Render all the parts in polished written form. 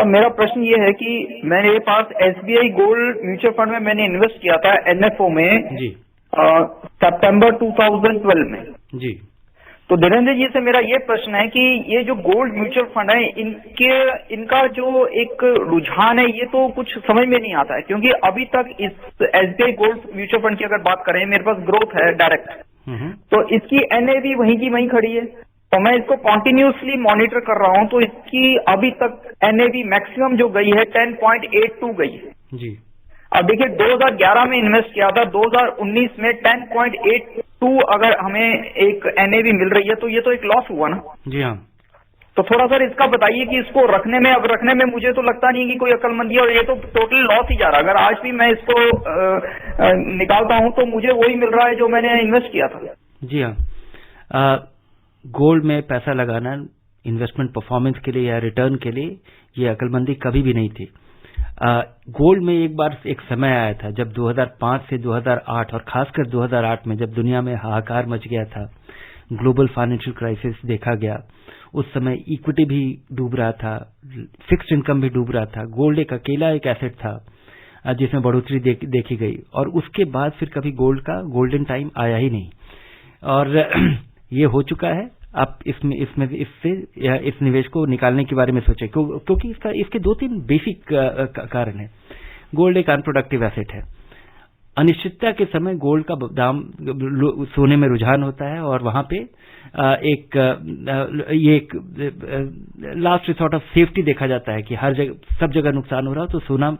साहब मेरा प्रश्न ये है कि मेरे पास एसबीआई गोल्ड म्यूचुअल फंड में मैंने इन्वेस्ट किया था एनएफओ में जी सितंबर 2012 में। जी। तो धीरेन्द्र जी से मेरा ये प्रश्न है कि ये जो गोल्ड म्यूचुअल फंड है इनका जो एक रुझान है ये तो कुछ समझ में नहीं आता है, क्योंकि अभी तक इस एसबीआई गोल्ड म्यूचुअल फंड की अगर बात करें मेरे पास ग्रोथ है डायरेक्ट, तो इसकी एनएवी वहीं की वहीं खड़ी है। तो मैं इसको कॉन्टिन्यूसली मॉनिटर कर रहा हूं, तो इसकी अभी तक एनएवी मैक्सिमम जो गई है 10.82 गई है जी। अब देखिए 2011 में इन्वेस्ट किया था, 2019 में 10.82 अगर हमें एक एनएवी मिल रही है तो ये तो एक लॉस हुआ ना। जी हाँ। तो थोड़ा सर इसका बताइए कि इसको रखने में मुझे तो लगता नहीं कि कोई अक्लमंदी है, और ये तो टोटल लॉस ही जा रहा है। अगर आज भी मैं इसको निकालता हूं तो मुझे वही मिल रहा है जो मैंने इन्वेस्ट किया था। जी हाँ, गोल्ड में पैसा लगाना इन्वेस्टमेंट परफॉर्मेंस के लिए या रिटर्न के लिए ये अक्लमंदी कभी भी नहीं थी। गोल्ड में एक बार एक समय आया था जब 2005 से 2008 और खासकर 2008 में जब दुनिया में हाहाकार मच गया था, ग्लोबल फाइनेंशियल क्राइसिस देखा गया, उस समय इक्विटी भी डूब रहा था, फिक्स्ड इनकम भी डूब रहा था। गोल्ड एक अकेला एक एसेट था जिसमें बढ़ोतरी देखी गई, और उसके बाद फिर कभी गोल्ड का गोल्डन टाइम आया ही नहीं। और ये हो चुका है। आप इस निवेश को निकालने के बारे में सोचें, क्योंकि इसके दो तीन बेसिक कारण हैं। गोल्ड एक अनप्रोडक्टिव एसेट है। अनिश्चितता के समय गोल्ड का दाम सोने में रुझान होता है, और वहां पे एक लास्ट रिसॉर्ट ऑफ सेफ्टी देखा जाता है कि हर जगह सब जगह नुकसान हो रहा हो तो सोना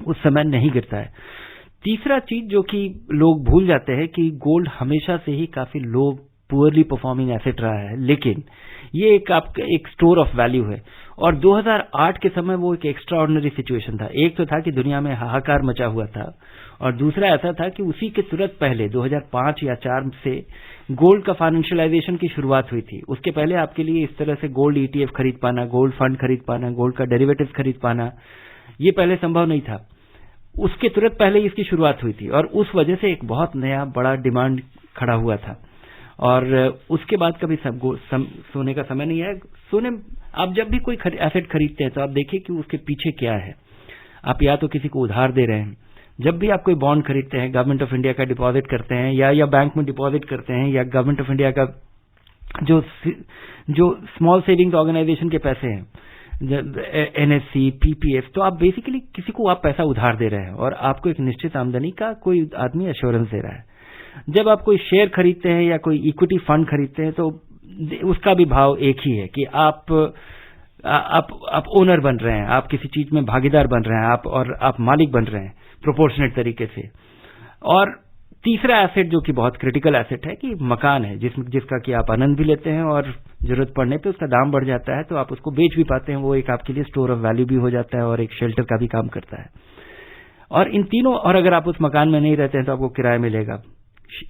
उस समय नहीं गिरता है। तीसरा चीज जो कि लोग भूल जाते हैं कि गोल्ड हमेशा से ही काफी लो पुअरली परफॉर्मिंग एसेट रहा है, लेकिन ये आपका एक स्टोर ऑफ वैल्यू है। और 2008 के समय वो एक एक्स्ट्राऑर्डिनरी सिचुएशन था। एक तो था कि दुनिया में हाहाकार मचा हुआ था, और दूसरा ऐसा था कि उसी के तुरंत पहले 2005 या 4 से गोल्ड का फाइनेंशियलाइजेशन की शुरुआत हुई थी। उसके पहले आपके लिए इस तरह से गोल्ड ईटीएफ खरीद पाना, गोल्ड फंड खरीद पाना, गोल्ड का डेरिवेटिव खरीद पाना, ये पहले संभव नहीं था। उसके तुरंत पहले इसकी शुरुआत हुई थी, और उस वजह से एक बहुत नया बड़ा डिमांड खड़ा हुआ था। और उसके बाद कभी सोने का समय नहीं है। सोने आप जब भी कोई एसेट खरीदते हैं तो आप देखिए कि उसके पीछे क्या है। आप या तो किसी को उधार दे रहे हैं, जब भी आप कोई बॉन्ड खरीदते हैं, गवर्नमेंट ऑफ इंडिया का डिपॉजिट करते हैं या बैंक में डिपॉजिट करते हैं, या गवर्नमेंट ऑफ इंडिया का जो स्मॉल सेविंग्स ऑर्गेनाइजेशन के पैसे हैं, एनएससी, पीपीएफ, तो आप बेसिकली किसी को आप पैसा उधार दे रहे हैं, और आपको एक निश्चित आमदनी का कोई आदमी एश्योरेंस दे रहा है। जब आप कोई शेयर खरीदते हैं या कोई इक्विटी फंड खरीदते हैं तो उसका भी भाव एक ही है कि आप ओनर बन रहे हैं, आप किसी चीज में भागीदार बन रहे हैं, आप मालिक बन रहे हैं प्रोपोर्शनेट तरीके से। और तीसरा एसेट जो कि बहुत क्रिटिकल एसेट है कि मकान है, जिसका कि आप आनंद भी लेते हैं, और जरूरत पड़ने पे उसका दाम बढ़ जाता है तो आप उसको बेच भी पाते हैं। वो एक आपके लिए स्टोर ऑफ वैल्यू भी हो जाता है और एक शेल्टर का भी काम करता है। और इन तीनों, और अगर आप उस मकान में नहीं रहते हैं तो आपको किराया मिलेगा।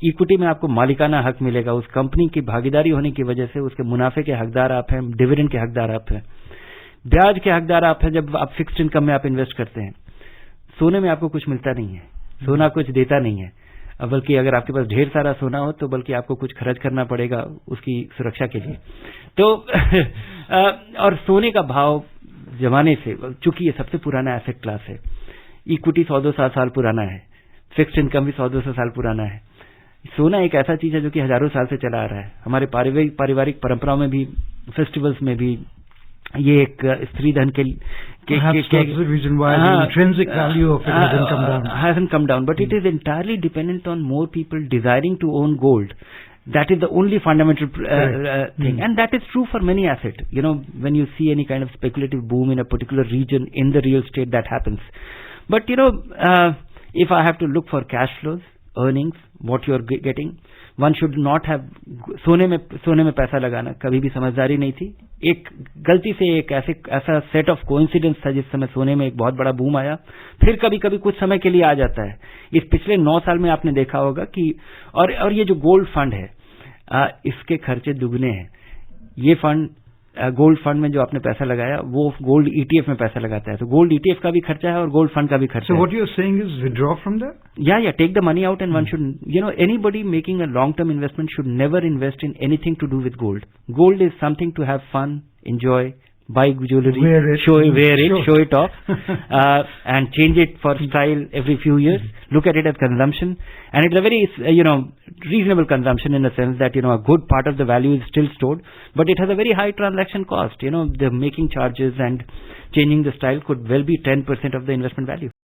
इक्विटी में आपको मालिकाना हक मिलेगा, उस कंपनी की भागीदारी होने की वजह से उसके मुनाफे के हकदार आप हैं, डिविडेंड के हकदार आप हैं, ब्याज के हकदार आप हैं जब आप फिक्स्ड इनकम में आप इन्वेस्ट करते हैं। सोने में आपको कुछ मिलता नहीं है, सोना कुछ देता नहीं है, बल्कि अगर आपके पास ढेर सारा सोना हो तो बल्कि आपको कुछ खर्च करना पड़ेगा उसकी सुरक्षा के लिए। तो और सोने का भाव जमाने से, चूंकि ये सबसे पुराना एसेट क्लास है, इक्विटी 100-200 साल पुराना है, फिक्स्ड इनकम भी 100-200 साल पुराना है। सोना एक ऐसा चीज है जो कि हजारों साल से चला आ रहा है। हमारे पारिवारिक परंपराओं में भी, फेस्टिवल्स में भी ये एक स्त्री धन के reason why the intrinsic value of it hasn't come down, but it is entirely dependent on more people desiring to own gold. That is the only fundamental thing, and that is true for many assets. You know, when you see any kind of speculative boom in a particular region in the real estate, that happens. But you know, if I have to look for cash flows, earnings, what you are getting, one should not have सोने में पैसा लगाना कभी भी समझदारी नहीं थी। एक गलती से एक ऐसा सेट ऑफ कोइंसिडेंस था जिस समय सोने में एक बहुत बड़ा बूम आया, फिर कभी कभी कुछ समय के लिए आ जाता है। इस पिछले 9 साल में आपने देखा होगा कि और ये जो गोल्ड फंड है, इसके खर्चे दुगने हैं। ये फंड, गोल्ड फंड में जो आपने पैसा लगाया वो गोल्ड ईटीएफ में पैसा लगाता है, तो गोल्ड ईटीएफ का भी खर्चा है और गोल्ड फंड का भी खर्चा है। So what you're saying is withdraw from that? Yeah, take the money out, and one should, anybody making a long-term investment should never invest in anything to do with gold. Gold is something to have fun, enjoy, buy jewelry, show it off, and change it for style every few years. Look at it as consumption, and it's a very reasonable consumption in the sense that a good part of the value is still stored, but it has a very high transaction cost. The making charges and changing the style could well be 10% of the investment value.